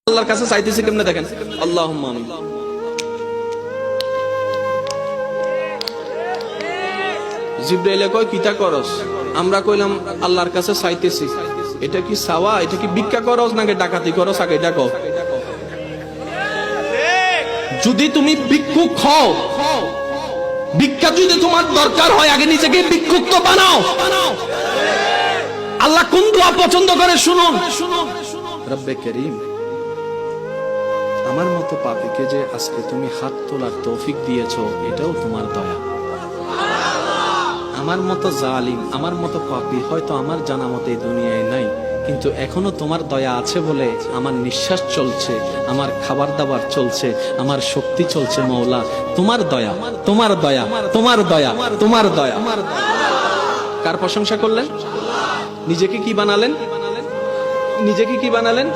আল্লাহর কাছে চাইতেছি কেমনে দেখেন, আল্লাহুম্মা আমিন। জিবরাইল কয় কিতা করস? আমরা কইলাম আল্লাহর কাছে চাইতেছি। এটা কি চাওয়া, এটা কি ভিক্ষা করস নাকি ডাকাতি করস? আগে এটা কও। যদি তুমি ভিক্ষুক হও, ভিক্ষা যদি তোমার দরকার হয়, আগে নিজেকে ভিক্ষুক তো বানাও। আল্লাহ কোন দোয়া পছন্দ করে শুনুন। রব্বে করিম, আমার মতো পাপীকে যে আজকে তুমি হাত তোলার তৌফিক দিয়েছো, এটাও তোমার দয়া। আমার মতো জালিম, আমার মতো পাপী হয়তো আমার জানা মতে দুনিয়ায় নাই, কিন্তু এখনো তোমার দয়া আছে বলে আমার নিঃশ্বাস চলছে, আমার খাবার দাবার চলছে, আমার শক্তি চলছে। মওলা, তোমার দয়া, তোমার দয়া, তোমার দয়া, তোমার দয়া। কার প্রশংসা করলেন? নিজেকে কি বানালেন? নিজেকে কি বানালেন?